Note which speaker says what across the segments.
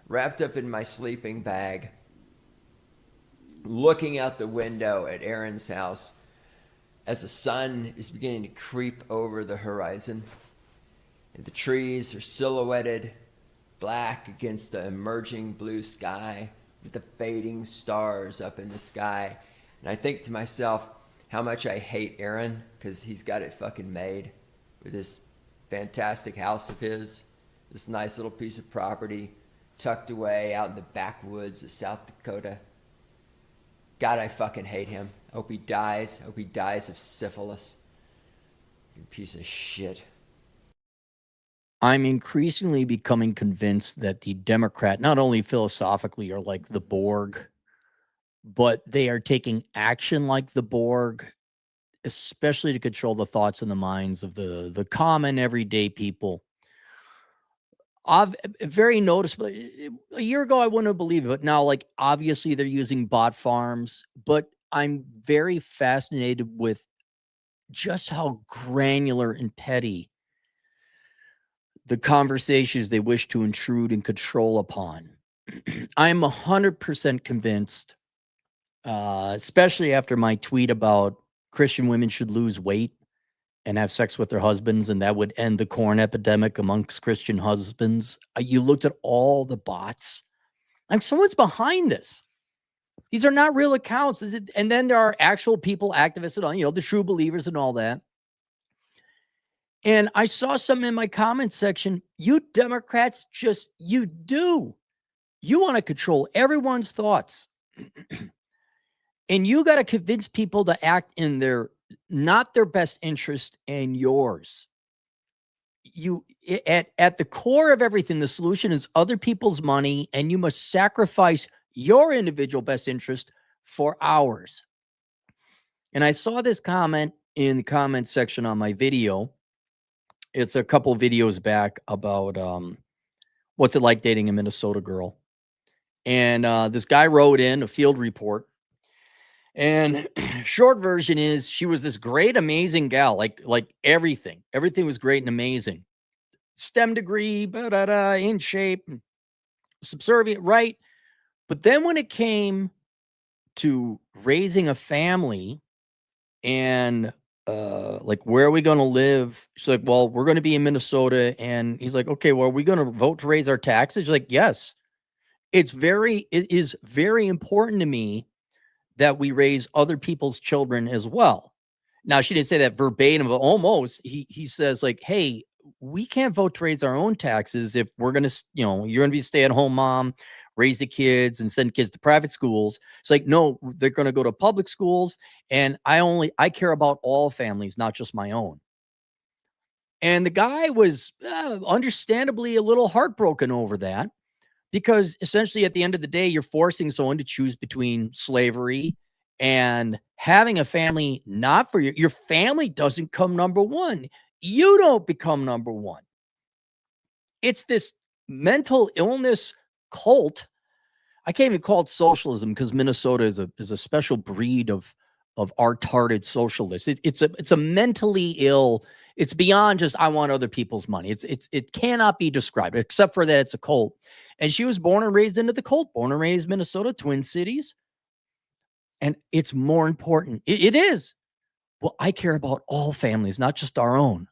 Speaker 1: wrapped up in my sleeping bag, looking out the window at Aaron's house as the sun is beginning to creep over the horizon. And the trees are silhouetted black against the emerging blue sky with the fading stars up in the sky. And I think to myself how much I hate Aaron because he's got it fucking made with this fantastic house of his, this nice little piece of property tucked away out in the backwoods of South Dakota. God, I fucking hate him. I hope he dies. I hope he dies of syphilis. You piece of shit.
Speaker 2: I'm increasingly becoming convinced that the Democrat, not only philosophically are like the Borg, but they are taking action like the Borg, especially to control the thoughts and the minds of the common everyday people. Very noticeable. A year ago, I wouldn't have believed it. But now, like, obviously, they're using bot farms, but I'm very fascinated with just how granular and petty the conversations they wish to intrude and control upon. I'm 100% convinced, especially after my tweet about Christian women should lose weight and have sex with their husbands, and that would end the corn epidemic amongst Christian husbands. You looked at all the bots. Like, someone's behind this. These are not real accounts. And then there are actual people, activists, and all, the true believers and all that. And I saw some in my comment section. You Democrats you want to control everyone's thoughts. And you got to convince people to act in not their best interest and yours. At the core of everything, the solution is other people's money, and you must sacrifice your individual best interest for ours. And I saw this comment in the comment section on my video. It's a couple videos back about what's it like dating a Minnesota girl. And this guy wrote in a field report. And short version is she was this great, amazing gal, like everything. Everything was great and amazing. STEM degree, in shape, subservient, right? But then when it came to raising a family and like, where are we going to live? She's like, well, we're going to be in Minnesota. And he's like, okay, well, are we going to vote to raise our taxes? She's like, yes. It is very important to me that we raise other people's children as well. Now, she didn't say that verbatim, but almost. He says, like, hey, we can't vote to raise our own taxes if we're going to, you're going to be a stay-at-home mom, raise the kids and send kids to private schools. It's like, no, they're going to go to public schools. And I care about all families, not just my own. And the guy was understandably a little heartbroken over that, because essentially at the end of the day, you're forcing someone to choose between slavery and having a family. Not for your family doesn't come number one. You don't become number one. It's this mental illness cult. I can't even call it socialism, because Minnesota is a special breed of art-hearted socialists. It's a mentally ill. It's beyond just, I want other people's money. It cannot be described, except for that it's a cult. And she was born and raised into the cult, born and raised Minnesota, Twin Cities. And it's more important. It is. Well, I care about all families, not just our own.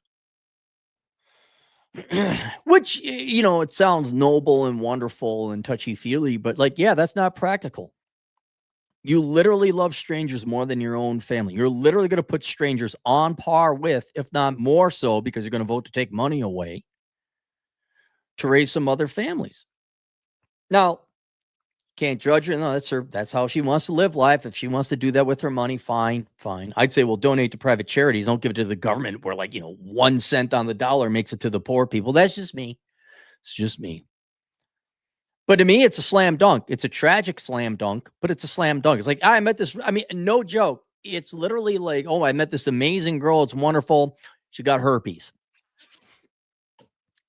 Speaker 2: Which, it sounds noble and wonderful and touchy-feely, but that's not practical. You literally love strangers more than your own family. You're literally going to put strangers on par with, if not more so, because you're going to vote to take money away to raise some other families. Now, can't judge her. No, that's how she wants to live life. If she wants to do that with her money, fine. I'd say, well, donate to private charities. Don't give it to the government where 1 cent on the dollar makes it to the poor people. That's just me. It's just me. But to me, it's a slam dunk. It's a tragic slam dunk, but it's a slam dunk. It's like, I met this. I mean, no joke. It's literally like, oh, I met this amazing girl. It's wonderful. She got herpes.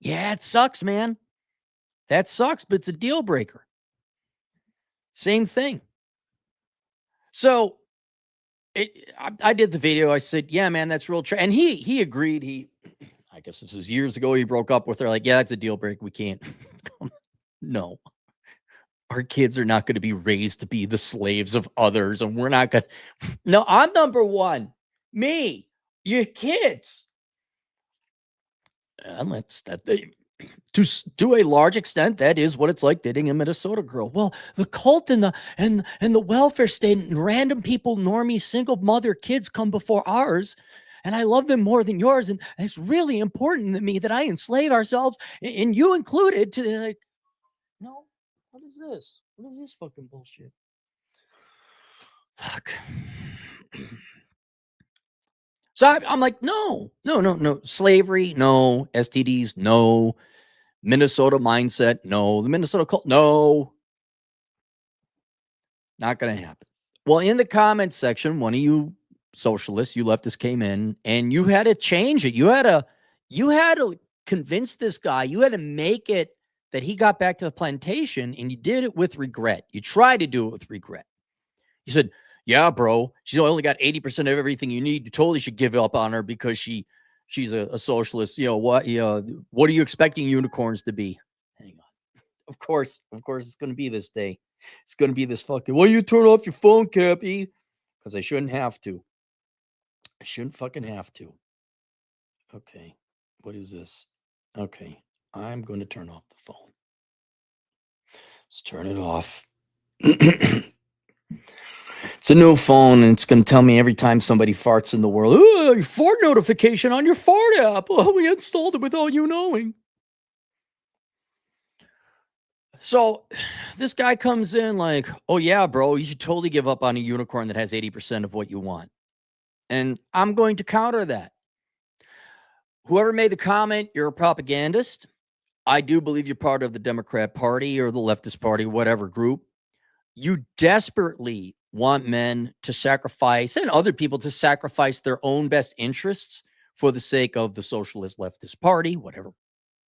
Speaker 2: Yeah, it sucks, man. That sucks, but it's a deal breaker. Same thing. So I did the video. I said, yeah, man, that's real. And he agreed. I guess this was years ago. He broke up with her. Like, yeah, that's a deal breaker. We can't. No. our kids are not going to be raised to be the slaves of others, and we're not going to. No, I'm number one. Me, your kids. And to a large extent, that is what it's like dating a Minnesota girl. Well, the cult and the welfare state and random people, normie, single mother kids come before ours, and I love them more than yours. And it's really important to me that I enslave ourselves, and you included, to like, no, what is this? What is this fucking bullshit? Fuck. So I'm like, no. Slavery, no. STDs, no. Minnesota mindset, no. The Minnesota cult, no. Not going to happen. Well, in the comments section, one of you socialists, you leftists came in, and you had to change it. You had to convince this guy. You had to make it that he got back to the plantation, and you did it with regret. You tried to do it with regret. You said, yeah, bro, she's only got 80% of everything you need. You totally should give up on her because she's a socialist. What are you expecting unicorns to be? Hang on. Of course, it's going to be this day. It's going to be this fucking, well, you turn off your phone, Cappy. Because I shouldn't have to. I shouldn't fucking have to. Okay. What is this? Okay. I'm going to turn off the phone. Let's turn it off. It's a new phone, and it's going to tell me every time somebody farts in the world, oh, your fart notification on your fart app. Oh, we installed it without you knowing. So this guy comes in like, oh, yeah, bro, you should totally give up on a unicorn that has 80% of what you want. And I'm going to counter that. Whoever made the comment, you're a propagandist. I do believe you're part of the Democrat Party or the leftist party, whatever group. You desperately want men to sacrifice, and other people to sacrifice, their own best interests for the sake of the socialist leftist party, whatever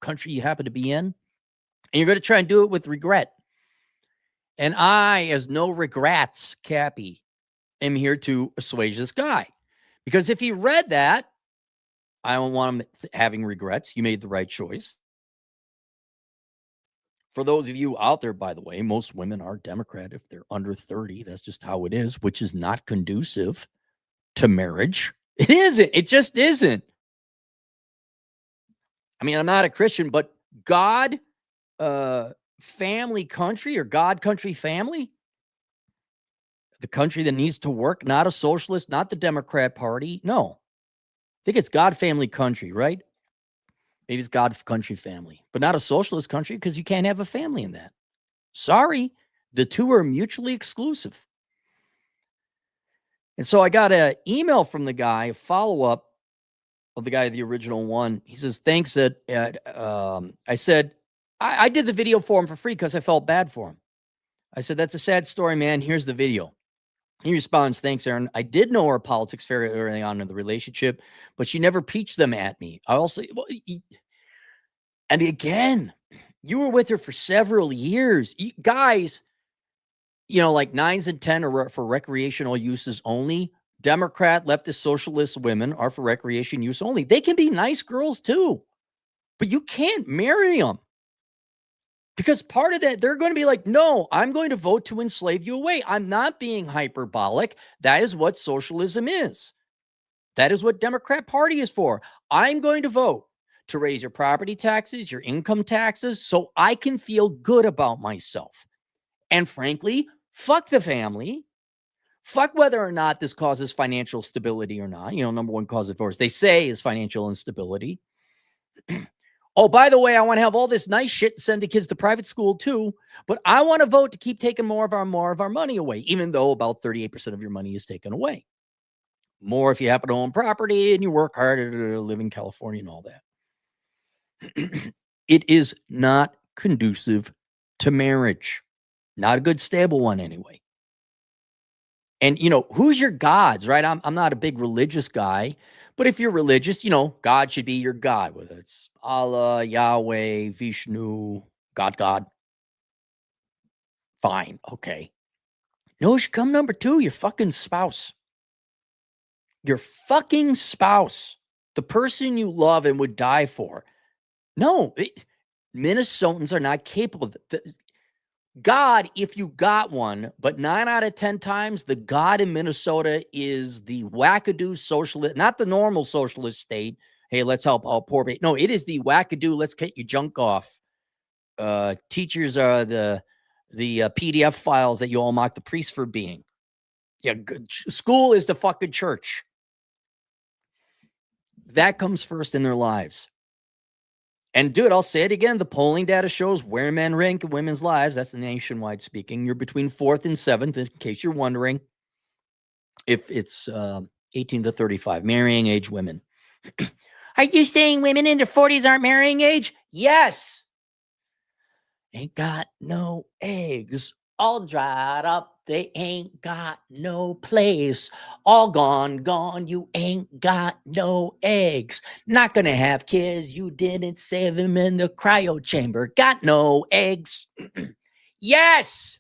Speaker 2: country you happen to be in. And you're going to try and do it with regret. And I, as no regrets, Cappy, am here to assuage this guy. Because if he read that, I don't want him having regrets. You made the right choice. For those of you out there, by the way, most women are Democrat if they're under 30. That's just how it is, which is not conducive to marriage. It isn't. It just isn't. I mean, I'm not a Christian, but God, family, country, or God, country, family, the country that needs to work, not a socialist, not the Democrat Party. No. I think it's God, family, country, right? Maybe it's God, country, family, but not a socialist country because you can't have a family in that. Sorry. The two are mutually exclusive. And so I got an email from the guy, a follow-up of the guy, the original one. He says, thanks. I said, I did the video for him for free because I felt bad for him. I said, that's a sad story, man. Here's the video. He responds, thanks, Aaron. I did know her politics very early on in the relationship, but she never preached them at me. I also, and again, you were with her for several years. Guys, like 9s and 10 are for recreational uses only. Democrat, leftist, socialist women are for recreation use only. They can be nice girls too, but you can't marry them. Because part of that, they're going to be like, no, I'm going to vote to enslave you away. I'm not being hyperbolic. That is what socialism is. That is what Democrat Party is for. I'm going to vote to raise your property taxes, your income taxes, so I can feel good about myself. And frankly, fuck the family. Fuck whether or not this causes financial stability or not. Number one cause of divorce, they say, is financial instability. Oh, by the way, I want to have all this nice shit and send the kids to private school too, but I want to vote to keep taking more of our money away, even though about 38% of your money is taken away. More if you happen to own property and you work harder to live in California and all that. It is not conducive to marriage. Not a good, stable one anyway. And, who's your gods, right? I'm not a big religious guy. But if you're religious, God should be your God, whether it's Allah, Yahweh, Vishnu, God. Fine. Okay. No, should come number 2, your fucking spouse. Your fucking spouse. The person you love and would die for. No, Minnesotans are not capable of it. God, if you got one, but 9 out of 10 times, the God in Minnesota is the wackadoo socialist, not the normal socialist state. Hey, let's help all poor people. No, it is the wackadoo, let's get your junk off. Teachers are the PDF files that you all mock the priest for being. Yeah, school is the fucking church. That comes first in their lives. And dude, I'll say it again. The polling data shows where men rank in women's lives. That's nationwide speaking. You're between 4th and 7th, in case you're wondering. If it's 18 to 35, marrying age women. Are you saying women in their 40s aren't marrying age? Yes. Ain't got no eggs. All dried up. They ain't got no place. All gone, gone. You ain't got no eggs. Not gonna have kids. You didn't save them in the cryo chamber. Got no eggs. Yes.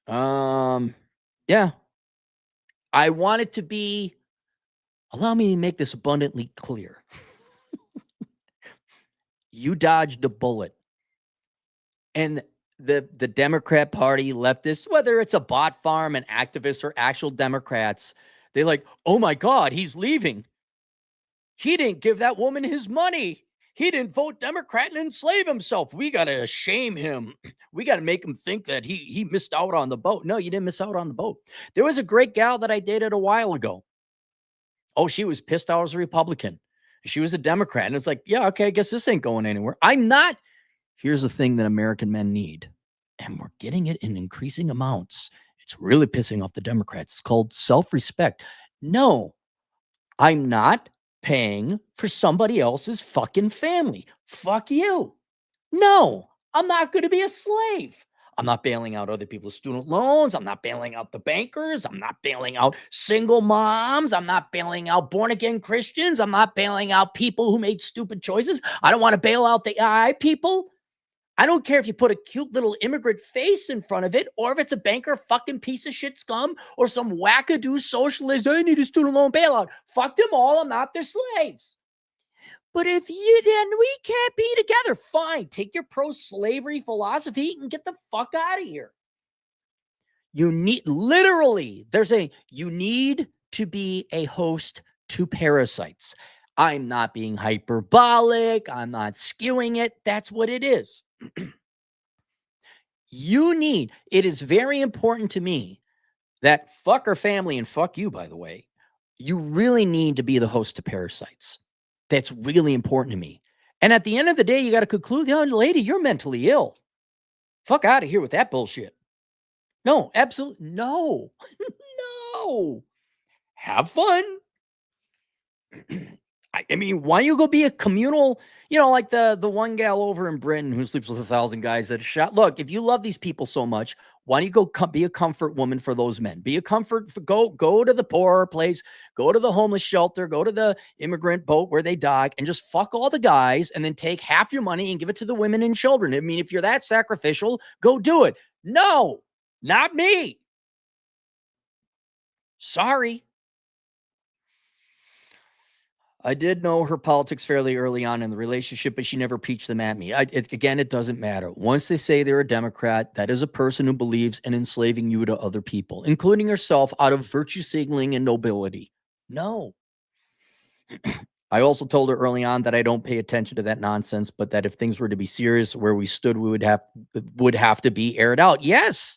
Speaker 2: Yeah. I want it to be, allow me to make this abundantly clear. You dodged a bullet. And the Democrat Party, leftists, whether it's a bot farm and activists or actual Democrats, they're like, oh my God, he's leaving. He didn't give that woman his money. He didn't vote Democrat and enslave himself. We got to shame him. We got to make him think that he missed out on the boat. No, you didn't miss out on the boat. There was a great gal that I dated a while ago. Oh, she was pissed I was a Republican. She was a Democrat. And it's like, yeah, okay, I guess this ain't going anywhere. I'm not. Here's the thing that American men need, and we're getting it in increasing amounts. It's really pissing off the Democrats. It's called self-respect. No, I'm not paying for somebody else's fucking family. Fuck you. No, I'm not going to be a slave. I'm not bailing out other people's student loans. I'm not bailing out the bankers. I'm not bailing out single moms. I'm not bailing out born again Christians. I'm not bailing out people who made stupid choices. I don't want to bail out the AI people. I don't care if you put a cute little immigrant face in front of it, or if it's a banker fucking piece of shit scum, or some wackadoo socialist. I need a student loan bailout. Fuck them all. I'm not their slaves. But if you, then we can't be together. Fine. Take your pro-slavery philosophy and get the fuck out of here. You need, literally, you need to be a host to parasites. I'm not being hyperbolic. I'm not skewing it. That's what it is. It is very important to me that fuck our family and fuck you, by the way. You really need to be the host to parasites. That's really important to me. And at the end of the day, you got to conclude, lady, you're mentally ill. Fuck out of here with that bullshit. No, absolutely. No, no. Have fun. I mean, why don't you go be a communal, like the one gal over in Britain who sleeps with 1,000 guys that are shot. Look, if you love these people so much, why don't you go be a comfort woman for those men? Be a comfort, go to the poorer place, go to the homeless shelter, go to the immigrant boat where they dock, and just fuck all the guys, and then take half your money and give it to the women and children. I mean, if you're that sacrificial, go do it. No, not me. Sorry. I did know her politics fairly early on in the relationship, but she never preached them at me. Again, it doesn't matter. Once they say they're a Democrat, that is a person who believes in enslaving you to other people, including herself, out of virtue signaling and nobility. No. I also told her early on that I don't pay attention to that nonsense, but that if things were to be serious, where we stood, we would have to be aired out. Yes.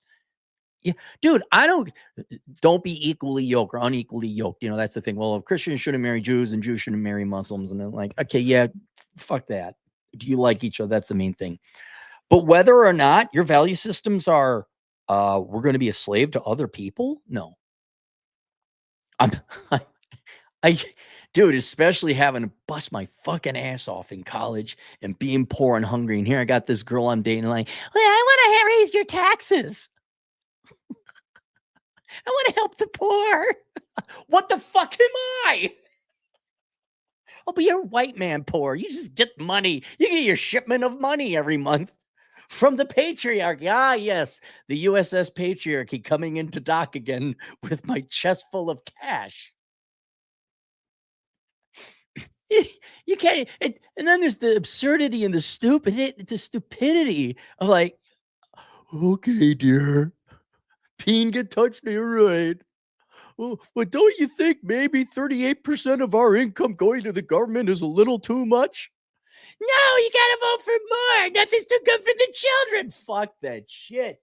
Speaker 2: Yeah, dude, don't be equally yoked or unequally yoked. That's the thing. Well, if Christians shouldn't marry Jews and Jews shouldn't marry Muslims, and then like, okay, yeah, fuck that. Do you like each other? That's the main thing. But whether or not your value systems are, we're going to be a slave to other people. No, I, dude, especially having to bust my fucking ass off in college and being poor and hungry. And here I got this girl I'm dating, like, well, I want to raise your taxes. I want to help the poor. What the fuck am I? Oh, but you're white man poor. You just get money. You get your shipment of money every month from the patriarchy. Ah, yes, the USS Patriarchy coming into dock again with my chest full of cash. You can't. And then there's the absurdity and the stupidity of like, okay, dear, Peen get touched, you're right. Oh, but don't you think maybe 38% of our income going to the government is a little too much? No, you gotta vote for more. Nothing's too good for the children. Fuck that shit.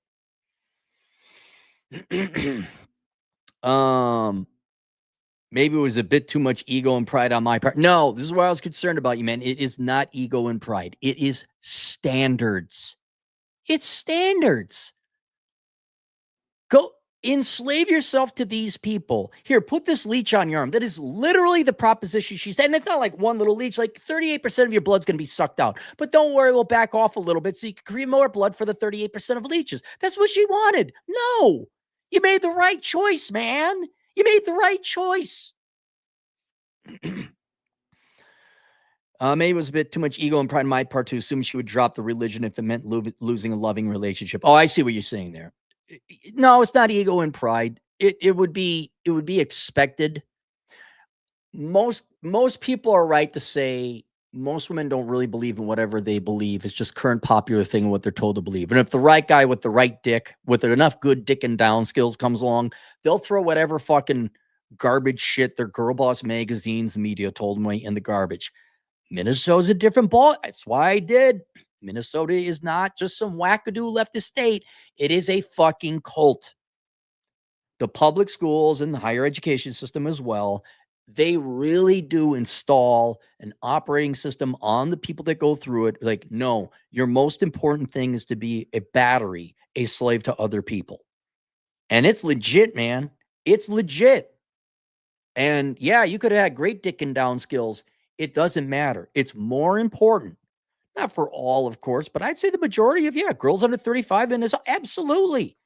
Speaker 2: Maybe it was a bit too much ego and pride on my part. No, this is what I was concerned about you, man. It is not ego and pride. It is standards. It's standards. Go enslave yourself to these people. Here, put this leech on your arm. That is literally the proposition she said. And it's not like one little leech, like 38% of your blood's going to be sucked out. But don't worry, we'll back off a little bit so you can create more blood for the 38% of leeches. That's what she wanted. No, you made the right choice, man. You made the right choice. Maybe it was a bit too much ego and pride on my part to assume she would drop the religion if it meant losing a loving relationship. Oh, I see what you're saying there. No, it's not ego and pride. It would be expected. Most people are right to say most women don't really believe in whatever they believe. It's just current popular thing and what they're told to believe. And if the right guy with the right dick, with enough good dick and down skills comes along, they'll throw whatever fucking garbage shit their girl boss magazines media told them in the garbage. Minnesota's a different ball. That's why I did. Minnesota is not just some wackadoo leftist state. It is a fucking cult. The public schools and the higher education system as well, they really do install an operating system on the people that go through it. Like, no, your most important thing is to be a battery, a slave to other people. And it's legit, man. It's legit. And yeah, you could have had great dick and down skills. It doesn't matter. It's more important. Not for all, of course, but I'd say the majority of, girls under 35 and is absolutely.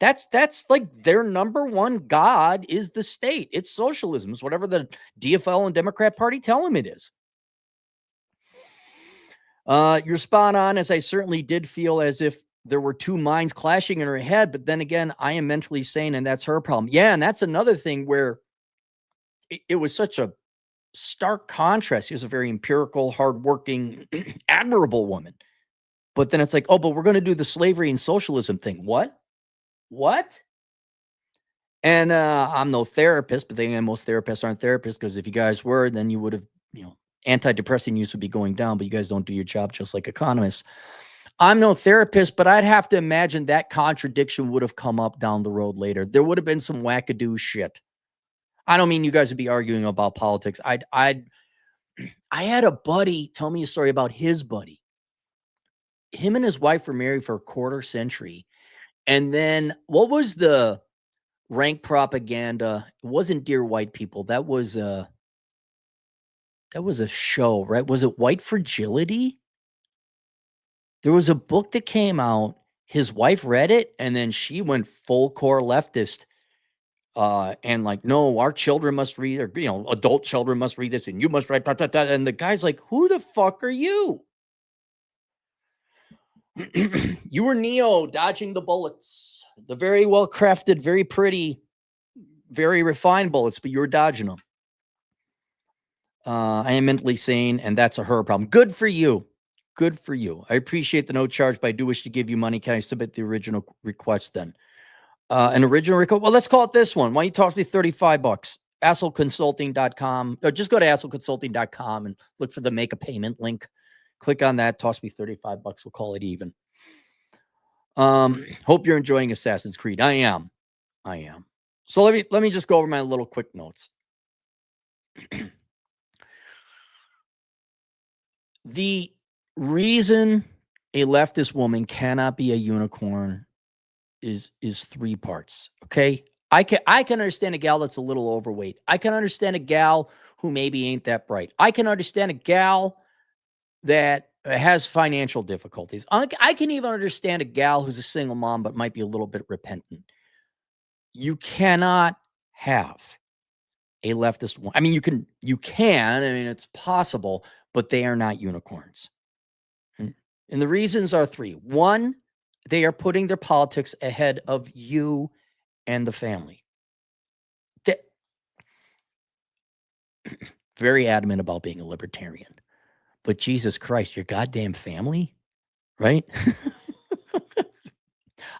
Speaker 2: That's like their number one god is the state. It's socialism. It's whatever the DFL and Democrat Party tell them it is. You're spot on, as I certainly did feel as if there were two minds clashing in her head. But then again, I am mentally sane, and that's her problem. Yeah, and that's another thing where it was such a stark contrast. She was a very empirical, hardworking, admirable woman. But then it's like, oh, but we're going to do the slavery and socialism thing. What? And I'm no therapist, but then again, most therapists aren't therapists, because if you guys were, then you would have, antidepressant use would be going down, but you guys don't do your job just like economists. I'm no therapist, but I'd have to imagine that contradiction would have come up down the road later. There would have been some wackadoo shit. I don't mean you guys would be arguing about politics. I had a buddy tell me a story about his buddy. Him and his wife were married for a quarter century. And then what was the rank propaganda? It wasn't Dear White People. That was a show, right? Was it White Fragility? There was a book that came out. His wife read it, and then she went full core leftist. And like, no, our children must read, or adult children must read this, and you must write. And the guy's like, who the fuck are you? You were Neo dodging the bullets, the very well crafted, very pretty, very refined bullets, but you were dodging them. I am mentally sane, and that's a her problem. Good for you. Good for you. I appreciate the no charge, but I do wish to give you money. Can I submit the original request then? An original request? Well, let's call it this one. Why don't you toss me $35? assholeconsulting.com. Or just go to assholeconsulting.com and look for the make a payment link. Click on that. Toss me $35. We'll call it even. Hope you're enjoying Assassin's Creed. I am. So let me just go over my little quick notes. The reason a leftist woman cannot be a unicorn is three parts. Okay. I can understand a gal that's a little overweight. I can understand a gal who maybe ain't that bright. I can understand a gal that has financial difficulties. I can even understand a gal who's a single mom, but might be a little bit repentant. You cannot have a leftist one. I mean, you can, I mean, it's possible, but they are not unicorns. And the reasons are three. One, they are putting their politics ahead of you and the family. very adamant about being a libertarian. But Jesus Christ, your goddamn family, right?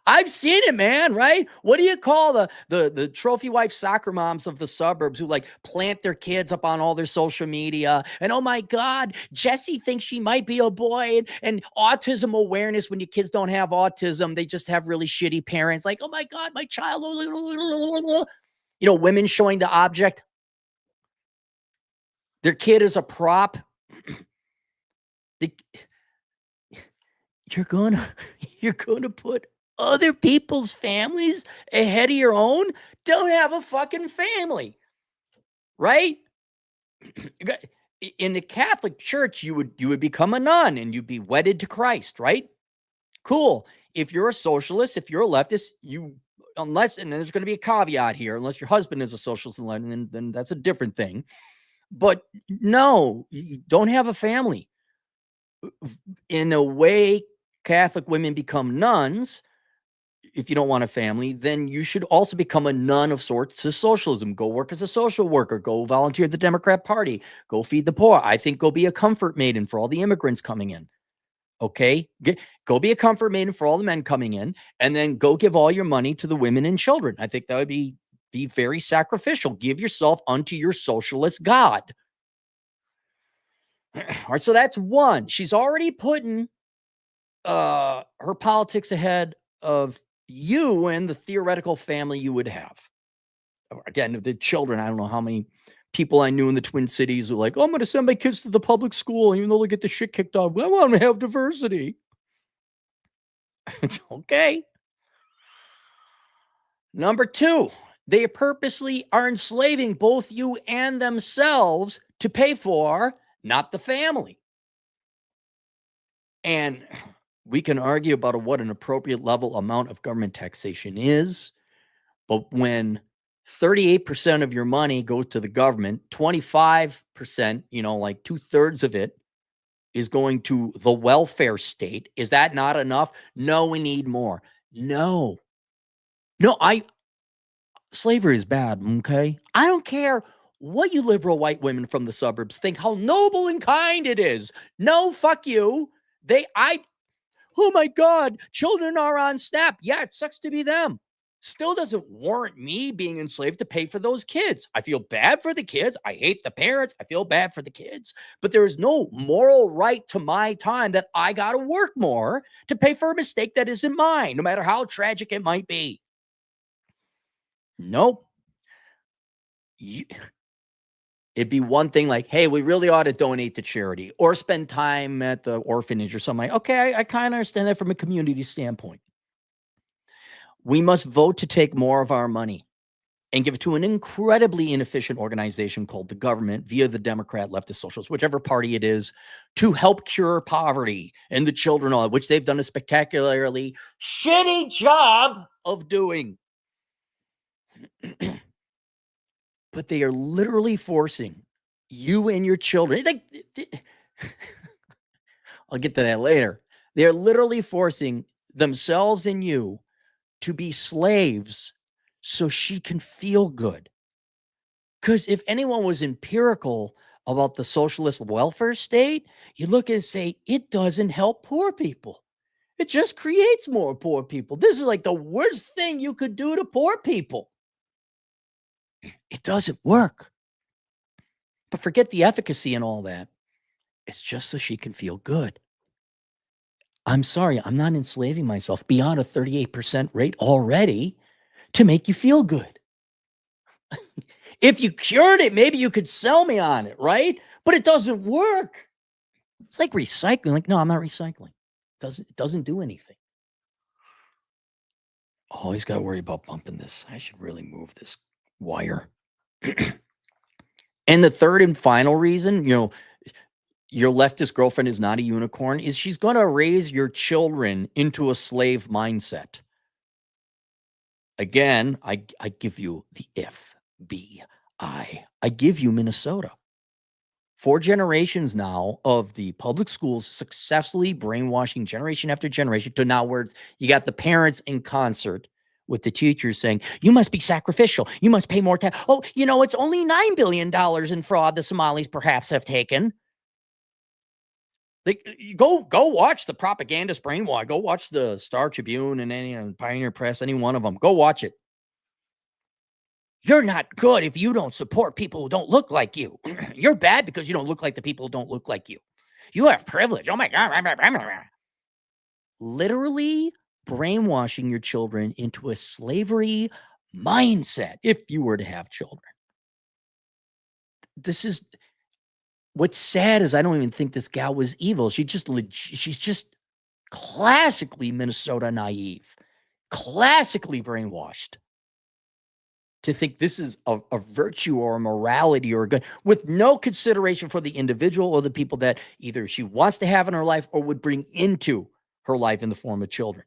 Speaker 2: I've seen it, man, right? What do you call the trophy wife soccer moms of the suburbs who like plant their kids up on all their social media? And oh my God, Jesse thinks she might be a boy, and autism awareness when your kids don't have autism, they just have really shitty parents. Like, oh my God, my child, women showing the object. Their kid is a prop. The, you're gonna put other people's families ahead of your own. Don't have a fucking family, right? In the Catholic Church, you would become a nun and you'd be wedded to Christ, right? Cool. If you're a socialist, if you're a leftist, unless, and there's going to be a caveat here, unless your husband is a socialist, then that's a different thing. But no, you don't have a family. In a way, Catholic women become nuns. If you don't want a family, then you should also become a nun of sorts to socialism. Go work as a social worker. Go volunteer at the Democrat Party. Go feed the poor. I think go be a comfort maiden for all the immigrants coming in. Okay? Go be a comfort maiden for all the men coming in, and then go give all your money to the women and children. I think that would be very sacrificial. Give yourself unto your socialist God. All right, so that's one. She's already putting her politics ahead of you and the theoretical family you would have. Again, the children, I don't know how many people I knew in the Twin Cities were like, oh, I'm going to send my kids to the public school, even though they get the shit kicked off. I want to have diversity. Okay. Number two, they purposely are enslaving both you and themselves to pay for, not the family. And we can argue about what an appropriate level amount of government taxation is, but when 38% of your money goes to the government, 25%, like 2/3 of it is going to the welfare state. Is that not enough? No, we need more. No, slavery is bad. Okay. I don't care what you liberal white women from the suburbs think, how noble and kind it is. No, fuck you. Oh my God, children are on SNAP. Yeah, it sucks to be them. Still doesn't warrant me being enslaved to pay for those kids. I feel bad for the kids. I hate the parents. I feel bad for the kids. But there is no moral right to my time that I got to work more to pay for a mistake that isn't mine, no matter how tragic it might be. Nope. It'd be one thing like, hey, we really ought to donate to charity or spend time at the orphanage or something. Like, okay, I kind of understand that from a community standpoint. We must vote to take more of our money and give it to an incredibly inefficient organization called the government via the Democrat, leftist, socialist, whichever party it is, to help cure poverty and the children, all which they've done a spectacularly shitty job of doing. But they are literally forcing you and your children. I'll get to that later. They're literally forcing themselves and you to be slaves so she can feel good. Because if anyone was empirical about the socialist welfare state, you look and say, it doesn't help poor people. It just creates more poor people. This is like the worst thing you could do to poor people. It doesn't work. But forget the efficacy and all that. It's just so she can feel good. I'm sorry, I'm not enslaving myself beyond a 38% rate already to make you feel good. If you cured it, maybe you could sell me on it, right? But it doesn't work. It's like recycling. Like, no, I'm not recycling. It doesn't do anything. Always got to worry about bumping this. I should really move this wire. And the third and final reason, your leftist girlfriend is not a unicorn, is she's going to raise your children into a slave mindset. Again, I give you the FBI. I give you Minnesota. 4 generations now of the public schools successfully brainwashing generation after generation to now where you got the parents in concert with the teachers saying, you must be sacrificial. You must pay more tax. Oh, it's only $9 billion in fraud the Somalis perhaps have taken. Like, go watch the propagandist brainwash. Go watch the Star Tribune and any Pioneer Press, any one of them. Go watch it. You're not good if you don't support people who don't look like you. You're bad because you don't look like the people who don't look like you. You have privilege. Oh my God. Literally brainwashing your children into a slavery mindset if you were to have children. This is what's sad is I don't even think this gal was evil. She's just classically Minnesota naive, classically brainwashed to think this is a virtue or a morality or a good, with no consideration for the individual or the people that either she wants to have in her life or would bring into her life in the form of children.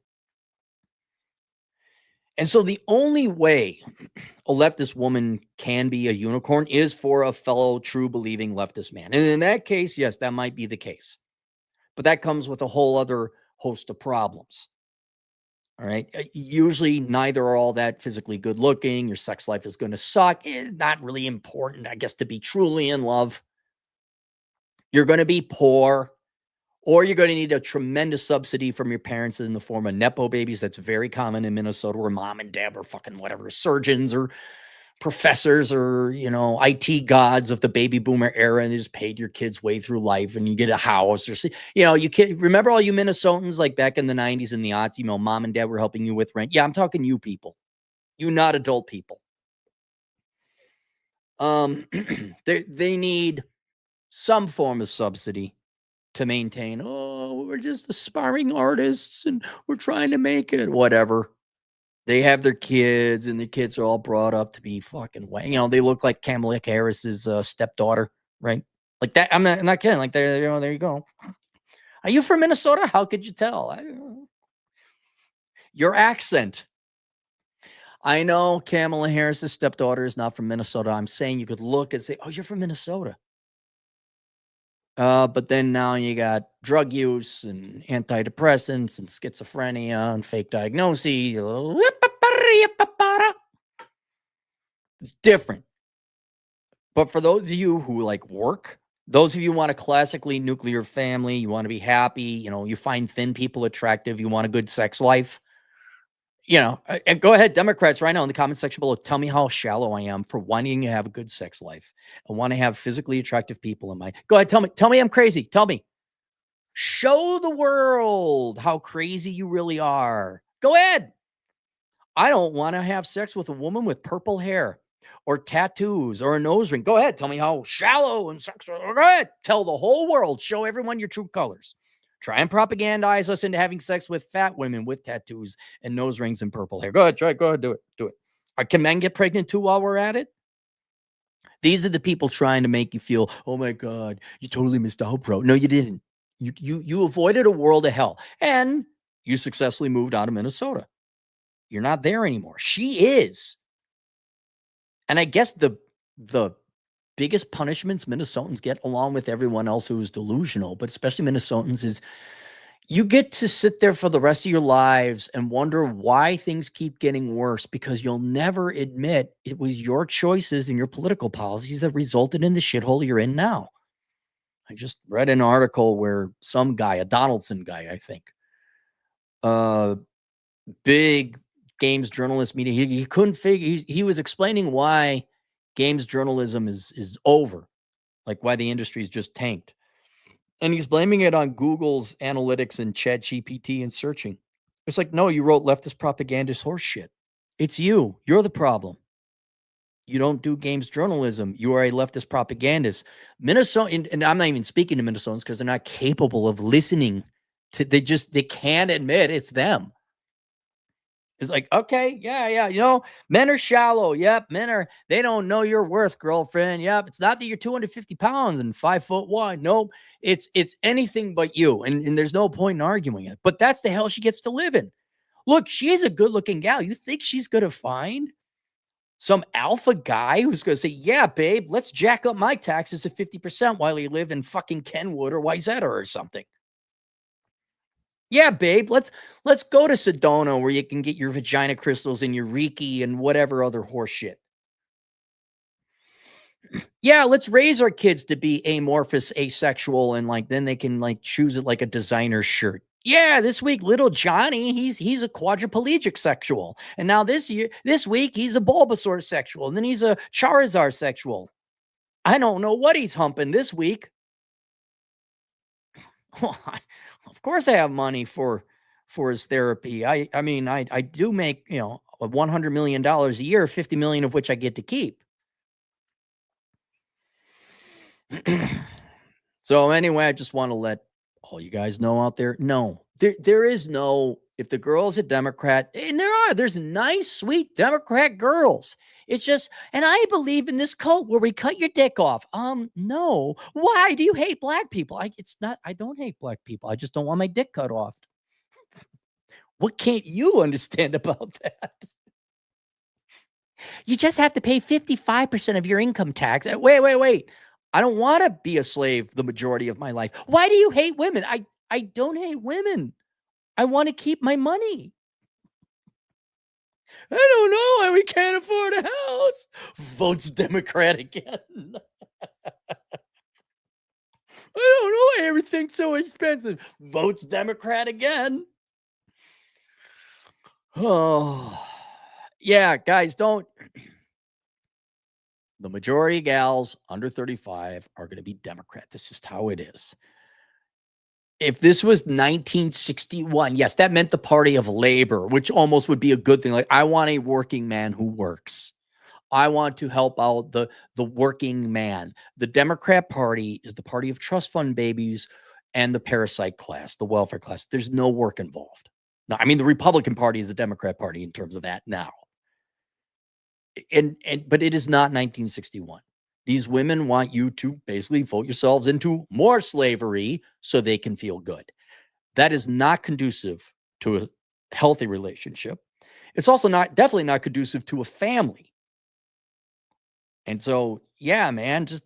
Speaker 2: And so the only way a leftist woman can be a unicorn is for a fellow true believing leftist man. And in that case, yes, that might be the case. But that comes with a whole other host of problems. All right. Usually neither are all that physically good looking. Your sex life is going to suck. It's not really important, I guess, to be truly in love. You're going to be poor, or you're going to need a tremendous subsidy from your parents in the form of Nepo babies. That's very common in Minnesota, where mom and dad are fucking whatever, surgeons or professors or, IT gods of the baby boomer era, and they just paid your kids way through life, and you get a house or, you can't remember all you Minnesotans like back in the 90s and the aughts, mom and dad were helping you with rent. Yeah, I'm talking you people, you not adult people. They need some form of subsidy to maintain, we're just aspiring artists and we're trying to make it, whatever. They have their kids, and the kids are all brought up to be fucking they look like Kamala Harris's stepdaughter, right? Like that. I'm not kidding. Like there you go. Are you from Minnesota? How could you tell? Your accent. I know Kamala Harris's stepdaughter is not from Minnesota. I'm saying you could look and say, oh, you're from Minnesota. But then now you got drug use and antidepressants and schizophrenia and fake diagnoses. It's different. But for those of you who like work, those of you who want a classically nuclear family, you want to be happy, you find thin people attractive, you want a good sex life, and go ahead, Democrats, right now in the comment section below, tell me how shallow I am for wanting to have a good sex life and want to have physically attractive people in my. Go ahead, tell me I'm crazy. Tell me. Show the world how crazy you really are. Go ahead. I don't want to have sex with a woman with purple hair or tattoos or a nose ring. Go ahead. Tell me how shallow and sexual. Go ahead. Tell the whole world. Show everyone your true colors. Try and propagandize us into having sex with fat women with tattoos and nose rings and purple hair. Go ahead. Try it. Go ahead. Do it. Can men get pregnant too while we're at it? These are the people trying to make you feel, oh my God, you totally missed out, bro. No, you didn't. You avoided a world of hell, and you successfully moved out of Minnesota. You're not there anymore. She is. And I guess the biggest punishments Minnesotans get, along with everyone else who is delusional, but especially Minnesotans, is you get to sit there for the rest of your lives and wonder why things keep getting worse, because you'll never admit it was your choices and your political policies that resulted in the shithole you're in now. I just read an article where some guy, a Donaldson guy, I think, big games journalist meeting, he couldn't figure, he was explaining why games journalism is over, like why the industry is just tanked. And he's blaming it on Google's analytics and ChatGPT and searching. It's like, no, you wrote leftist propagandist horse shit. It's you. You're the problem. You don't do games journalism. You are a leftist propagandist. Minnesota, and I'm not even speaking to Minnesotans because they're not capable of listening to, they can't admit it's them. It's like, okay, yeah, men are shallow. Yep, they don't know your worth, girlfriend. Yep, it's not that you're 250 pounds and 5'1". Nope, it's anything but you. And there's no point in arguing it. But that's the hell she gets to live in. Look, she's a good-looking gal. You think she's going to find some alpha guy who's going to say, yeah, babe, let's jack up my taxes to 50% while you live in fucking Kenwood or Wayzata or something? Yeah, babe, let's go to Sedona where you can get your vagina crystals and your Reiki and whatever other horse shit. Yeah, let's raise our kids to be amorphous, asexual, and like then they can like choose it like a designer shirt. Yeah, this week little Johnny, he's a quadriplegic sexual. And now this week he's a Bulbasaur sexual, and then he's a Charizard sexual. I don't know what he's humping this week. Well, of course I have money for his therapy. I mean, I do make, $100 million a year, 50 million of which I get to keep. So anyway, I just want to let all you guys know out there. No, there is no, if the girl's a Democrat, and there's nice, sweet Democrat girls. It's just, and I believe in this cult where we cut your dick off. No. Why do you hate black people? I don't hate black people. I just don't want my dick cut off. What can't you understand about that? You just have to pay 55% of your income tax. Wait. I don't want to be a slave the majority of my life. Why do you hate women? I don't hate women. I want to keep my money. I don't know why we can't afford a house. Votes Democrat again. I don't know why everything's so expensive. Votes Democrat again. Oh, yeah, guys, don't. The majority of gals under 35 are going to be Democrat. That's just how it is. If this was 1961, yes, that meant the party of labor, which almost would be a good thing. Like, I want a working man who works. I want to help out the working man. The Democrat Party is the party of trust fund babies and the parasite class, the welfare class. There's no work involved. No, I mean, the Republican Party is the Democrat Party in terms of that now. But it is not 1961. These women want you to basically vote yourselves into more slavery so they can feel good. That is not conducive to a healthy relationship. It's also definitely not conducive to a family. And so, yeah, man, just,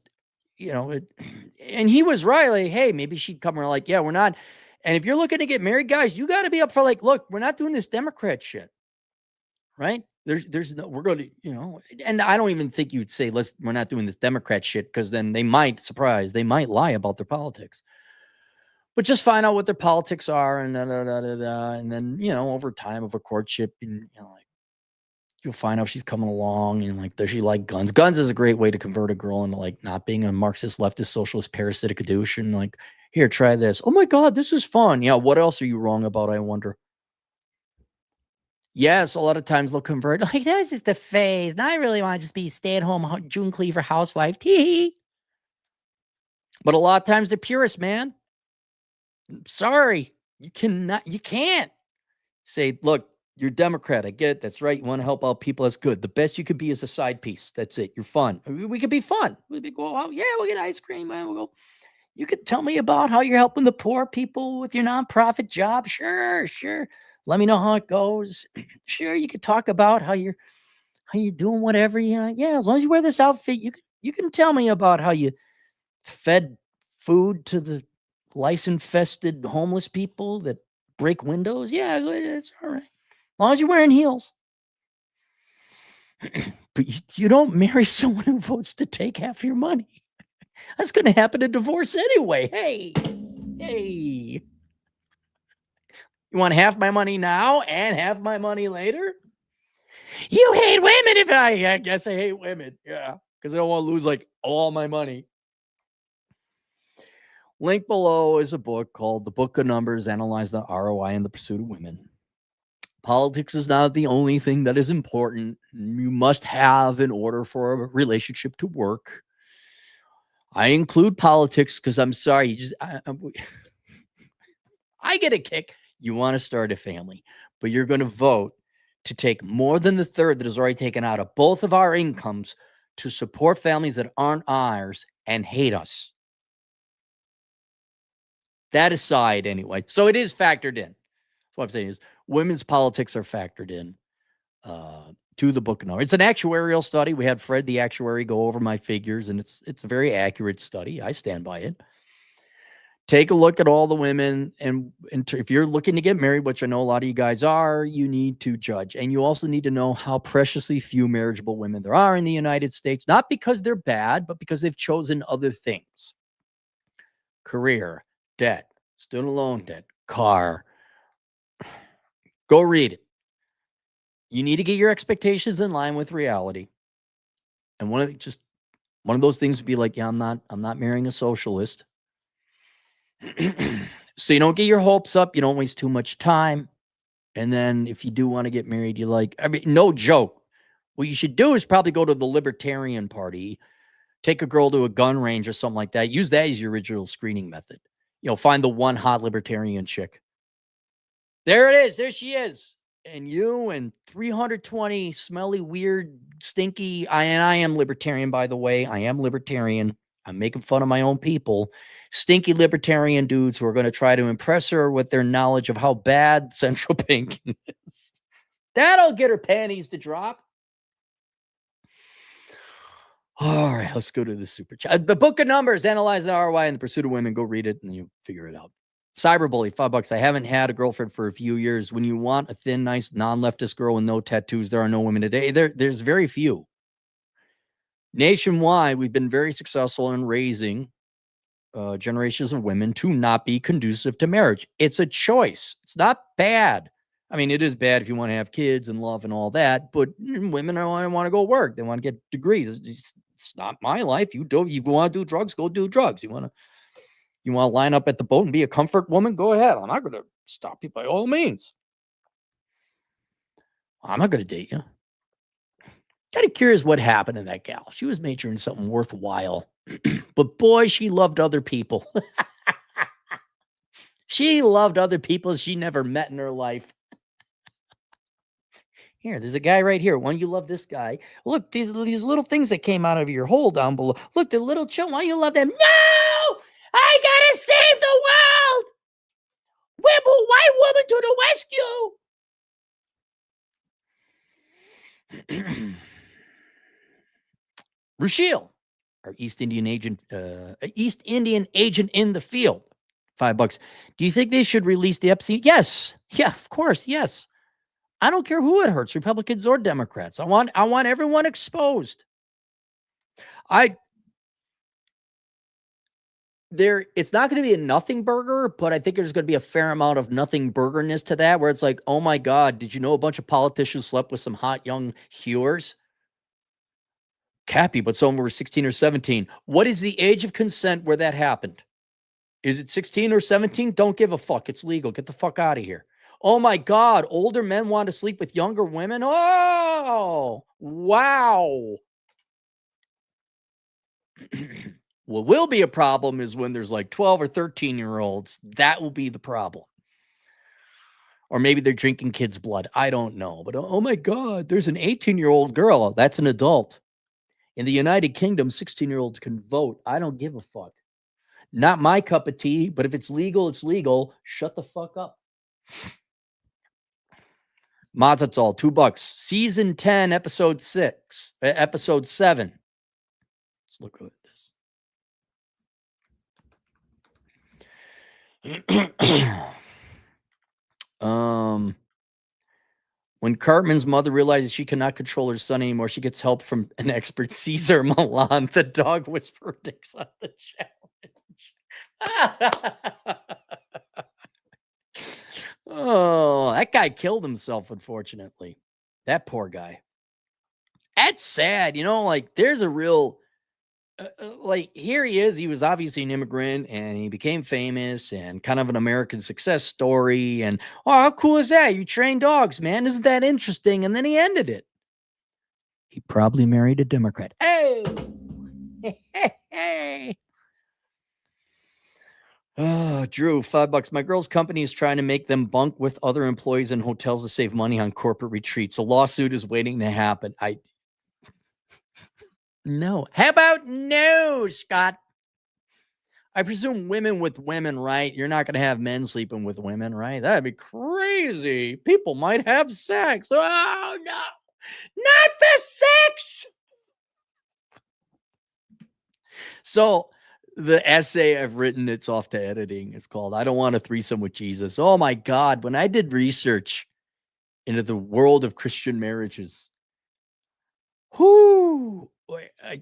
Speaker 2: and he was right. Like, hey, maybe she'd come around like, yeah, we're not. And if you're looking to get married, guys, you got to be up for like, look, we're not doing this Democrat shit. Right? There's no, we're going to, and I don't even think you'd say, we're not doing this Democrat shit, because then they might lie about their politics. But just find out what their politics are, and and then, over time of a courtship, and like, you'll find out if she's coming along, and like, does she like guns? Guns is a great way to convert a girl into like not being a Marxist, leftist, socialist, parasitic douche, and like, here, try this. Oh my God, this is fun. Yeah, what else are you wrong about, I wonder? Yes, a lot of times they'll convert. Like, that's just the phase. Now I really want to just be stay-at-home June Cleaver housewife. Tee. But a lot of times they're purists, man. Sorry. You can't say, look, you're Democrat. I get it. That's right. You want to help out people. That's good. The best you could be is a side piece. That's it. You're fun. We could be fun. We'd go out. Yeah, we'll get ice cream. We'll go. You could tell me about how you're helping the poor people with your nonprofit job. Sure. Let me know how it goes. Sure, you could talk about how you're doing whatever. Yeah, as long as you wear this outfit, you can tell me about how you fed food to the lice-infested homeless people that break windows. Yeah, it's all right. As long as you're wearing heels. But you don't marry someone who votes to take half your money. That's going to happen in divorce anyway. Hey. You want half my money now and half my money later? You hate women. I guess I hate women. Yeah. Because I don't want to lose like all my money. Link below is a book called The Book of Numbers, Analyze the ROI in the Pursuit of Women. Politics is not the only thing that is important. You must have in order for a relationship to work. I include politics because I'm sorry. I get a kick. You want to start a family, but you're going to vote to take more than the third that is already taken out of both of our incomes to support families that aren't ours and hate us. That aside, anyway. So it is factored in. What I'm saying is women's politics are factored in to the book of numbers. It's an actuarial study. We had Fred, the actuary, go over my figures, and it's a very accurate study. I stand by it. take a look at all the women, and if you're looking to get married, which I know a lot of you guys are, you need to judge. And you also need to know how preciously few marriageable women there are in the United States, not because they're bad, but because they've chosen other things. Career, debt, student loan debt, car. Go read it. You need to get your expectations in line with reality. And one of those things would be like, yeah, I'm not marrying a socialist. So you don't get your hopes up, you don't waste too much time. And then if you do want to get married, you like, I mean, no joke. What you should do is probably go to the Libertarian Party, take a girl to a gun range or something like that. Use that as your original screening method. Find the one hot libertarian chick. There it is. There she is. And you and 320 smelly, weird, stinky. I am libertarian, by the way. I am libertarian. I'm making fun of my own people. Stinky libertarian dudes who are going to try to impress her with their knowledge of how bad central banking is. That'll get her panties to drop. All right, let's go to the super chat. The Book of Numbers, Analyze the ROI in the Pursuit of Women. Go read it and you figure it out. Cyberbully, $5. I haven't had a girlfriend for a few years. When you want a thin, nice, non-leftist girl with no tattoos, there are no women today. There's very few. Nationwide, we've been very successful in raising generations of women to not be conducive to marriage. It's a choice. It's not bad. I mean, it is bad if you want to have kids and love and all that, but women don't want to go work. They want to get degrees. It's not my life. You want to do drugs, go do drugs. You want to line up at the boat and be a comfort woman? Go ahead. I'm not going to stop you by all means. I'm not going to date you. Kind of curious what happened to that gal. She was majoring in something worthwhile, but boy, she loved other people. She loved other people she never met in her life. Here, there's a guy right here. Why don't you love this guy? Look, these little things that came out of your hole down below. Look, the little children. Why don't you love them? No! I gotta save the world! Whipple, white woman to the rescue! Rushiel, our East Indian agent in the field. $5. Do you think they should release the Epstein? Yes. Yeah, of course. Yes. I don't care who it hurts, Republicans or Democrats. I want everyone exposed. It's not going to be a nothing burger, but I think there's going to be a fair amount of nothing burgerness to that, where it's like, oh my God, did you know a bunch of politicians slept with some hot young hewers? Cappy, but some were 16 or 17. What is the age of consent where that happened? Is it 16 or 17? Don't give a fuck. It's legal. Get the fuck out of here. Oh my God, older men want to sleep with younger women? Oh, wow. What will be a problem is when there's like 12 or 13-year-olds. That will be the problem. Or maybe they're drinking kids' blood. I don't know. But oh my God, there's an 18-year-old girl. That's an adult. In the United Kingdom, 16-year-olds can vote. I don't give a fuck. Not my cup of tea, but if it's legal, it's legal. Shut the fuck up. Mazatzal, $2. Season 10, episode 7. Let's look at this. When Cartman's mother realizes she cannot control her son anymore, she gets help from an expert, Caesar Milan, the dog whisperer, takes on the challenge. Oh, that guy killed himself, unfortunately. That poor guy. That's sad. Like there's a real, like here he is. He was obviously an immigrant and he became famous and kind of an American success story. And oh, how cool is that? You train dogs, man. Isn't that interesting? And then he ended it. He probably married a Democrat. Hey, hey. Oh, Drew, $5. My girl's company is trying to make them bunk with other employees in hotels to save money on corporate retreats. A lawsuit is waiting to happen. No. How about no, Scott? I presume women with women, right? You're not going to have men sleeping with women, right? That'd be crazy. People might have sex. Oh, no. Not the sex. So The essay I've written, it's off to editing. It's called "I Don't Want a Threesome with Jesus." Oh my God. When I did research into the world of Christian marriages,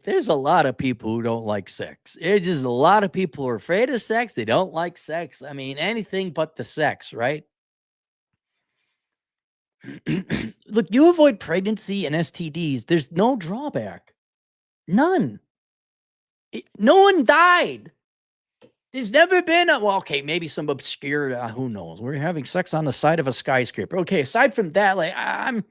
Speaker 2: there's a lot of people who don't like sex. It's just a lot of people are afraid of sex. They don't like sex. I mean, anything but the sex, right? Look, you avoid pregnancy and STDs. There's no drawback. None. No one died. There's never been well, okay, maybe some obscure, who knows? We're having sex on the side of a skyscraper. Okay, aside from that, like, no,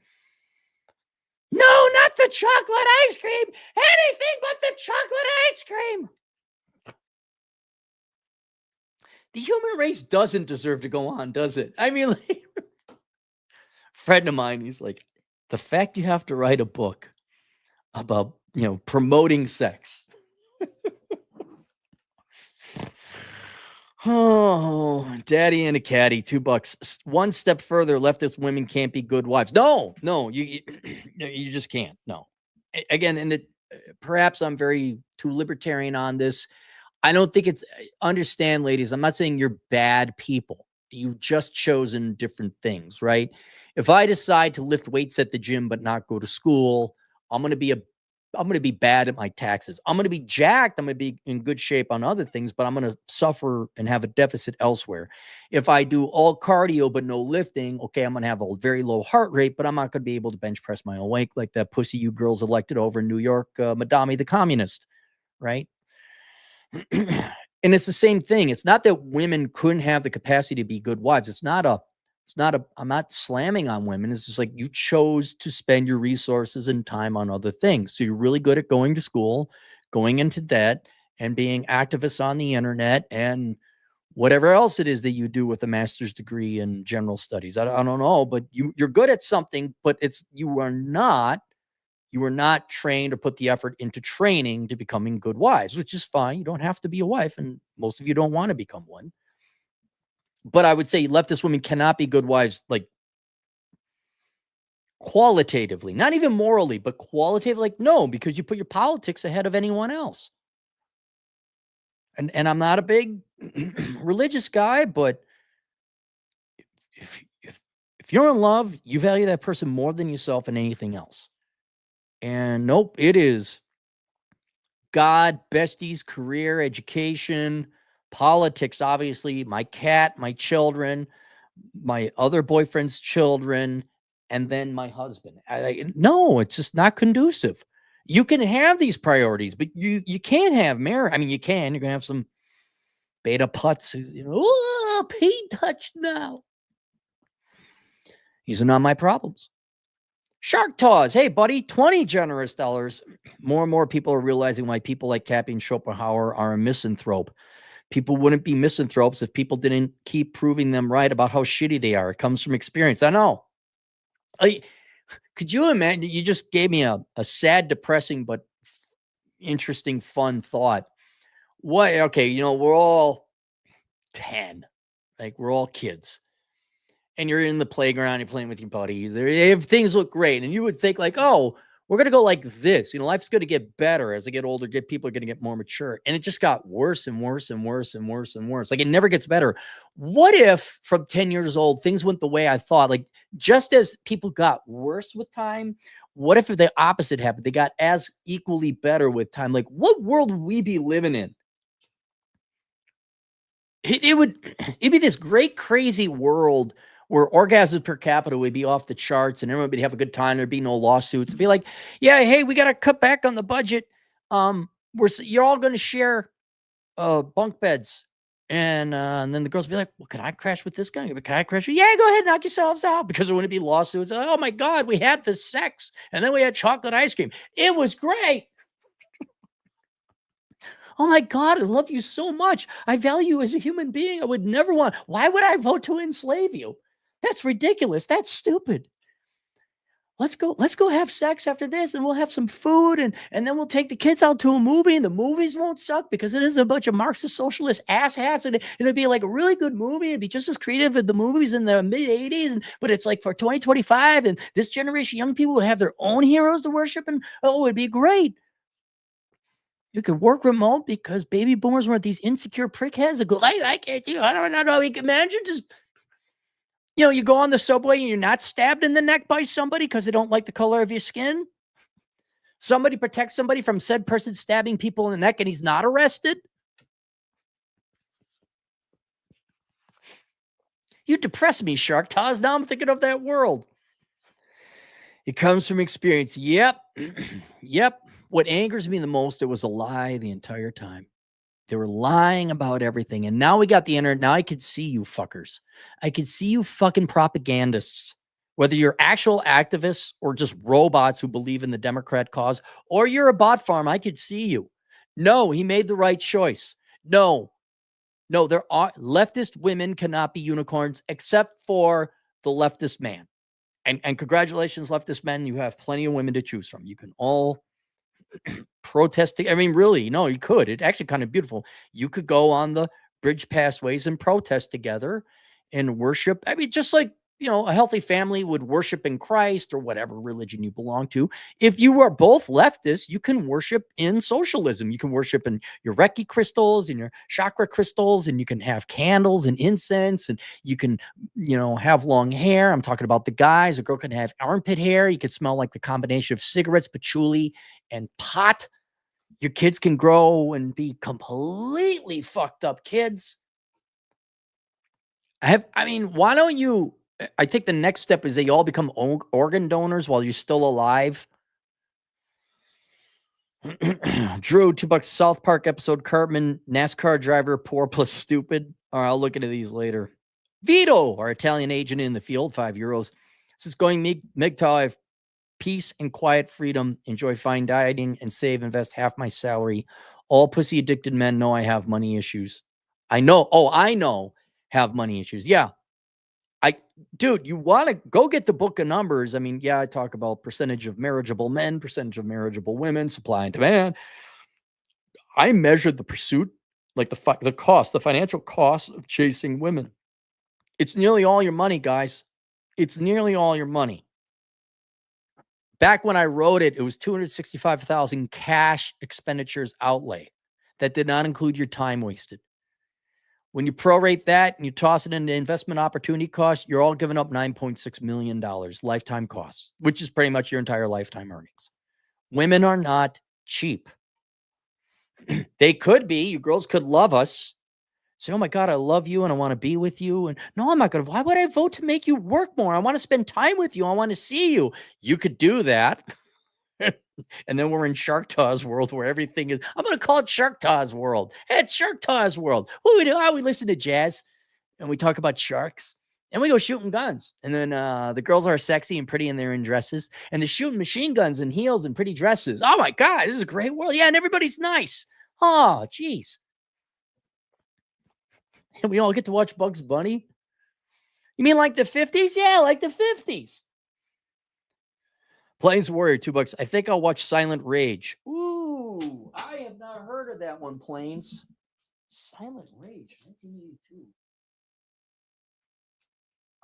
Speaker 2: not the chocolate ice cream. Anything but the chocolate ice cream. The human race doesn't deserve to go on, does it? I mean, like, friend of mine, he's like, the fact you have to write a book about, promoting sex. Oh, daddy and a caddy, $2. One step further, leftist women can't be good wives. No, you you just can't. No. Again, and perhaps I'm very too libertarian on this. I don't think it's understand, ladies. I'm not saying you're bad people. You've just chosen different things, right? If I decide to lift weights at the gym but not go to school, I'm going to be bad at my taxes. I'm going to be jacked. I'm going to be in good shape on other things, but I'm going to suffer and have a deficit elsewhere. If I do all cardio but no lifting, okay, I'm going to have a very low heart rate, but I'm not going to be able to bench press my own weight like that pussy you girls elected over in New York, Madame the communist, right? And it's the same thing. It's not that women couldn't have the capacity to be good wives. I'm not slamming on women. It's just like you chose to spend your resources and time on other things. So you're really good at going to school, going into debt, and being activists on the internet and whatever else it is that you do with a master's degree in general studies. I don't know, but you're good at something, but you were not trained or put the effort into training to becoming good wives, which is fine. You don't have to be a wife, and most of you don't want to become one. But I would say leftist women cannot be good wives, like qualitatively, not even morally, but qualitatively. Like, no, because you put your politics ahead of anyone else. And I'm not a big religious guy, but if you're in love, you value that person more than yourself and anything else. And nope, it is God, besties, career, education, politics, obviously, my cat, my children, my other boyfriend's children, and then my husband. No, it's just not conducive. You can have these priorities, but you can't have marriage. I mean, you can. You're gonna have some beta putts who's, oh, Pete touched now. These are not my problems. Shark Taws. Hey, buddy, 20 generous dollars. More and more people are realizing why people like Cappy and Schopenhauer are a misanthrope. People wouldn't be misanthropes if people didn't keep proving them right about how shitty they are. It comes from experience. I know. Could you imagine? You just gave me a sad, depressing, but interesting, fun thought. What? Okay, we're all 10. Like, we're all kids. And you're in the playground, you're playing with your buddies. Things look great. And you would think like, oh, we're going to go like this. Life's going to get better as I get older, people are going to get more mature. And it just got worse and worse and worse and worse and worse. Like, it never gets better. What if from 10 years old, things went the way I thought? Like, just as people got worse with time, what if the opposite happened? They got as equally better with time. Like, what world would we be living in? It'd be this great, crazy world where orgasms per capita would be off the charts and everyone would have a good time. There'd be no lawsuits. It'd be like, yeah, hey, we got to cut back on the budget. You're all going to share bunk beds. And then the girls would be like, well, can I crash with this guy? Can I crash? Yeah, go ahead, knock yourselves out, because there wouldn't be lawsuits. Oh my God, we had the sex and then we had chocolate ice cream. It was great. Oh my God, I love you so much. I value you as a human being. I would never want. Why would I vote to enslave you? That's ridiculous. That's stupid. Let's go have sex after this, and we'll have some food, and then we'll take the kids out to a movie, and the movies won't suck because it is a bunch of Marxist socialist asshats, and it'll be like a really good movie. It'd be just as creative as the movies in the mid 80s, but it's like for 2025, and this generation young people would have their own heroes to worship, and oh, it'd be great. You could work remote because baby boomers were these insecure prickheads that go, I can't do, I don't know. You can imagine just, you go on the subway and you're not stabbed in the neck by somebody because they don't like the color of your skin. Somebody protects somebody from said person stabbing people in the neck and he's not arrested. You depress me, Shark Taz. Now I'm thinking of that world. It comes from experience. Yep. Yep. What angers me the most, it was a lie the entire time. They were lying about everything. And now we got the internet. Now I could see you fuckers. I could see you fucking propagandists. Whether you're actual activists or just robots who believe in the Democrat cause, or you're a bot farm, I could see you. No, he made the right choice. No, there are leftist women cannot be unicorns except for the leftist man. And congratulations, leftist men. You have plenty of women to choose from. You can all protest. I mean, really, no, you could. It's actually kind of beautiful. You could go on the bridge pathways and protest together and worship. I mean, just like, a healthy family would worship in Christ or whatever religion you belong to. If you are both leftists, you can worship in socialism. You can worship in your Reiki crystals and your chakra crystals, and you can have candles and incense, and you can, have long hair. I'm talking about the guys. A girl can have armpit hair. You could smell like the combination of cigarettes, patchouli, and pot. Your kids can grow and be completely fucked up kids. Why don't you? I think the next step is they all become organ donors while you're still alive. Drew, $2 South Park episode, Cartman, NASCAR driver, poor plus stupid. All right, I'll look into these later. Vito, our Italian agent in the field, €5. This is going MGTOW. I have peace and quiet freedom, enjoy fine dining, and invest half my salary. All pussy addicted men know I have money issues. I know, have money issues. Yeah. Dude, you want to go get the book of numbers. I mean, yeah, I talk about percentage of marriageable men, percentage of marriageable women, supply and demand. I measured the pursuit, like the financial cost of chasing women. It's nearly all your money, guys. It's nearly all your money. Back when I wrote it, it was 265,000 cash expenditures outlay. That did not include your time wasted. When you prorate that and you toss it into investment opportunity costs, you're all giving up $9.6 million lifetime costs, which is pretty much your entire lifetime earnings. Women are not cheap. They could be. You girls could love us. Say, oh my God, I love you and I want to be with you. And no, I'm not going to. Why would I vote to make you work more? I want to spend time with you. I want to see you. You could do that. And then we're in Shark Taz world where everything is, I'm going to call it Shark Taz world. Hey, it's Shark Taz world. What do we do? We listen to jazz and we talk about sharks and we go shooting guns. And then the girls are sexy and pretty and they're in dresses and they're shooting machine guns and heels and pretty dresses. Oh my God, this is a great world. Yeah. And everybody's nice. Oh, geez. And we all get to watch Bugs Bunny. You mean like the 50s? Yeah, like the 50s. Plains Warrior, $2. I think I'll watch Silent Rage. Ooh, I have not heard of that one, Plains. Silent Rage, 1982.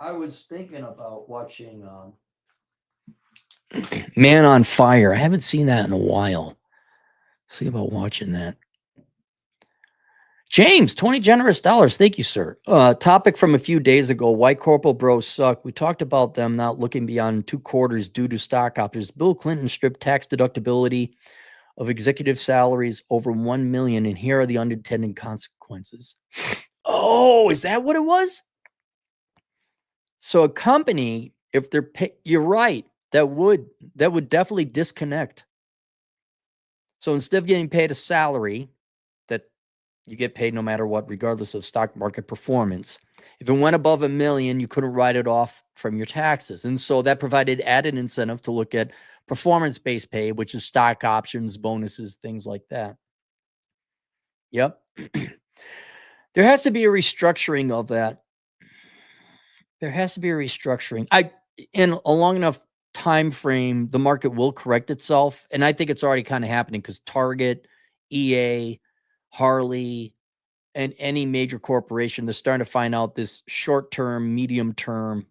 Speaker 2: I was thinking about watching Man on Fire. I haven't seen that in a while. See about watching that. James, 20 generous dollars. Thank you, sir. Topic from a few days ago. Why corporal bros suck. We talked about them not looking beyond 2 quarters due to stock options. Bill Clinton stripped tax deductibility of executive salaries over $1 million, and here are the unintended consequences. Oh, is that what it was? So a company, if they're you're right, that would definitely disconnect. So instead of getting paid a salary that you get paid no matter what, regardless of stock market performance, if it went above $1 million, you couldn't write it off from your taxes. And so that provided added incentive to look at performance-based pay, which is stock options, bonuses, things like that. Yep. There has to be a restructuring of that. There has to be a restructuring. In a long enough time frame, the market will correct itself. And I think it's already kind of happening because Target, EA, Harley, and any major corporation, they're starting to find out this short-term, medium-term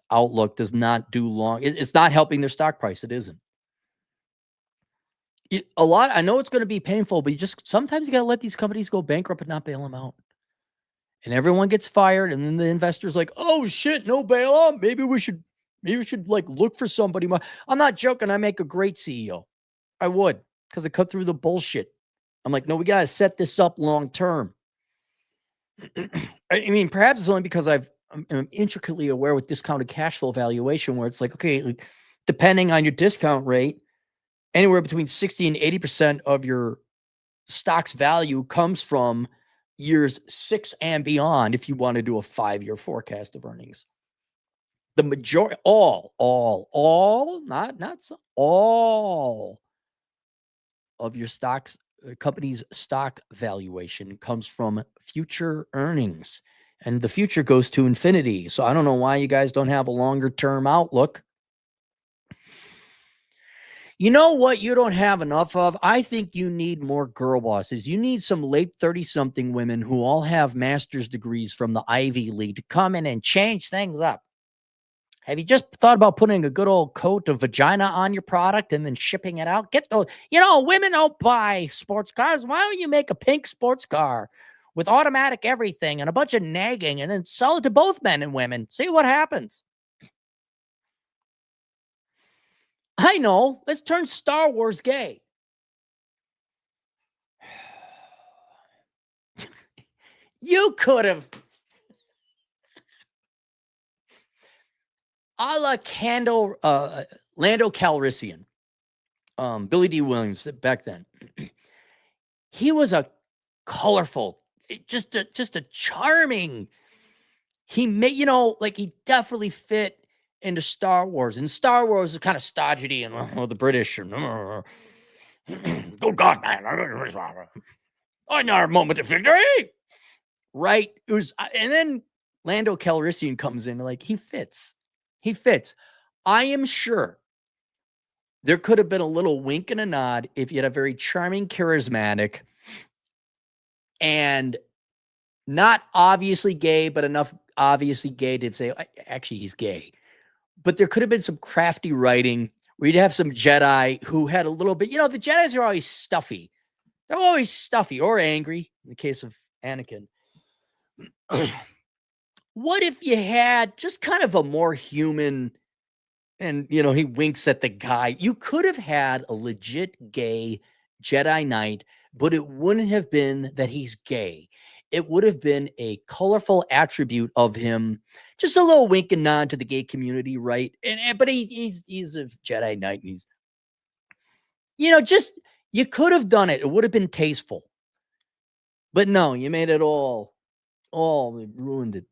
Speaker 2: outlook does not do long. It's not helping their stock price. It isn't. A lot. I know it's going to be painful, but sometimes you got to let these companies go bankrupt and not bail them out. And everyone gets fired, and then the investor's like, "Oh shit, no bailout. Maybe we should like look for somebody." I'm not joking. I make a great CEO. I would, because I cut through the bullshit. I'm like, no, we got to set this up long term. I mean, perhaps it's only because I'm intricately aware with discounted cash flow valuation, where it's like, okay, like, depending on your discount rate, anywhere between 60 and 80% of your stock's value comes from years 6 and beyond if you want to do a 5-year forecast of earnings. The majority, all of your stocks, company's stock valuation comes from future earnings, and the future goes to infinity. So I don't know why you guys don't have a longer term outlook. You know what you don't have enough of? I think you need more girl bosses. You need some late 30-something women who all have master's degrees from the Ivy League to come in and change things up. Have you just thought about putting a good old coat of vagina on your product and then shipping it out? Get those, women don't buy sports cars. Why don't you make a pink sports car with automatic everything and a bunch of nagging and then sell it to both men and women? See what happens. I know. Let's turn Star Wars gay. You could have. A la Lando Calrissian, Billy D. Williams back then. He was a colorful, just a charming. He made, like he definitely fit into Star Wars. And Star Wars is kind of stodgy and the British. And, oh God, man! Another moment of victory, right? It was, and then Lando Calrissian comes in, like he fits. He fits. I am sure there could have been a little wink and a nod if you had a very charming, charismatic, and not obviously gay, but enough obviously gay to say, actually, he's gay. But there could have been some crafty writing where you'd have some Jedi who had a little bit, the Jedis are always stuffy. They're always stuffy or angry in the case of Anakin. What if you had just kind of a more human, and, he winks at the guy. You could have had a legit gay Jedi Knight, but it wouldn't have been that he's gay. It would have been a colorful attribute of him, just a little wink and nod to the gay community, right? But he's a Jedi Knight, and he's, just, you could have done it. It would have been tasteful. But no, you made it all ruined it.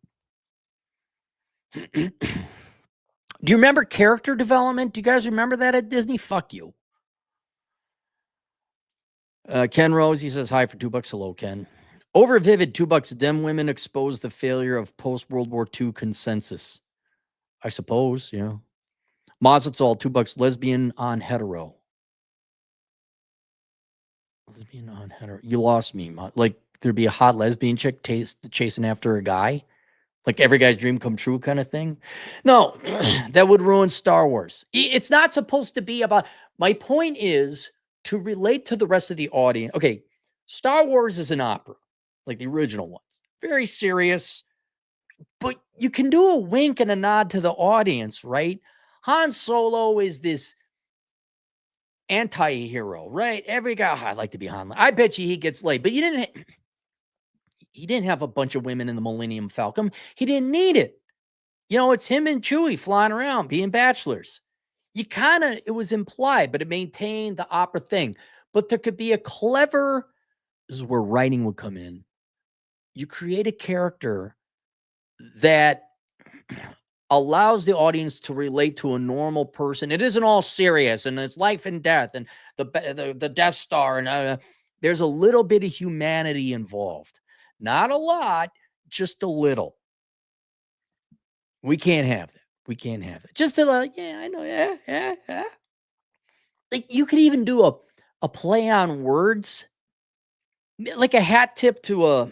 Speaker 2: Do you remember character development? Do you guys remember that at Disney? Fuck you. Ken Rose, he says hi for $2. Hello, Ken. Over Vivid, $2. Dem women expose the failure of post-World War II consensus. I suppose, yeah. Mazatzal, $2. Lesbian on hetero. Lesbian on hetero. You lost me. Like, there'd be a hot lesbian chick chasing after a guy? Like every guy's dream come true kind of thing? No, that would ruin Star Wars. It's not supposed to be about... My point is to relate to the rest of the audience. Okay, Star Wars is an opera, like the original ones. Very serious, but you can do a wink and a nod to the audience, right? Han Solo is this anti-hero, right? Every guy, I'd like to be Han. I bet you he gets laid, but he didn't have a bunch of women in the Millennium Falcon. He didn't need it. It's him and Chewie flying around, being bachelors. It was implied, but it maintained the opera thing. But there could be a clever, this is where writing would come in. You create a character that allows the audience to relate to a normal person. It isn't all serious, and it's life and death, and the Death Star, and there's a little bit of humanity involved. Not a lot, just a little. We can't have that. We can't have it. Just to yeah, I know, yeah. Like you could even do a play on words, like a hat tip to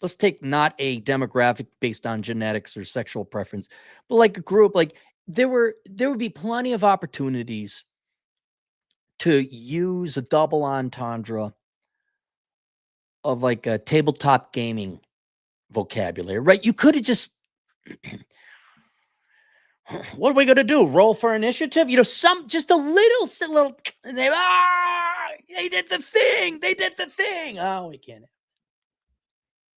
Speaker 2: let's take not a demographic based on genetics or sexual preference, but like a group. Like there would be plenty of opportunities to use a double entendre of like a tabletop gaming vocabulary, right? You could have just, what are we going to do? Roll for initiative? Just a little, they did the thing. They did the thing. Oh, we can't.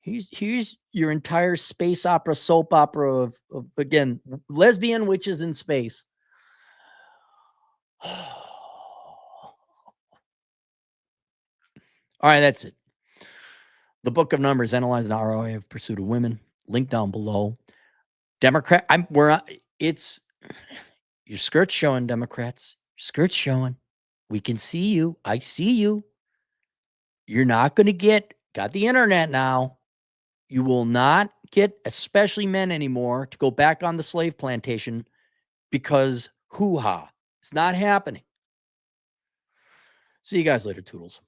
Speaker 2: Here's your entire space opera, soap opera of again, lesbian witches in space. All right, that's it. The Book of Numbers, analyzing the ROI of pursuit of women. Link down below. Democrat, it's your skirt's showing, Democrats. Your skirt's showing. We can see you. I see you. You're not going to got the internet now. You will not get, especially men anymore, to go back on the slave plantation because hoo-ha. It's not happening. See you guys later, Toodles.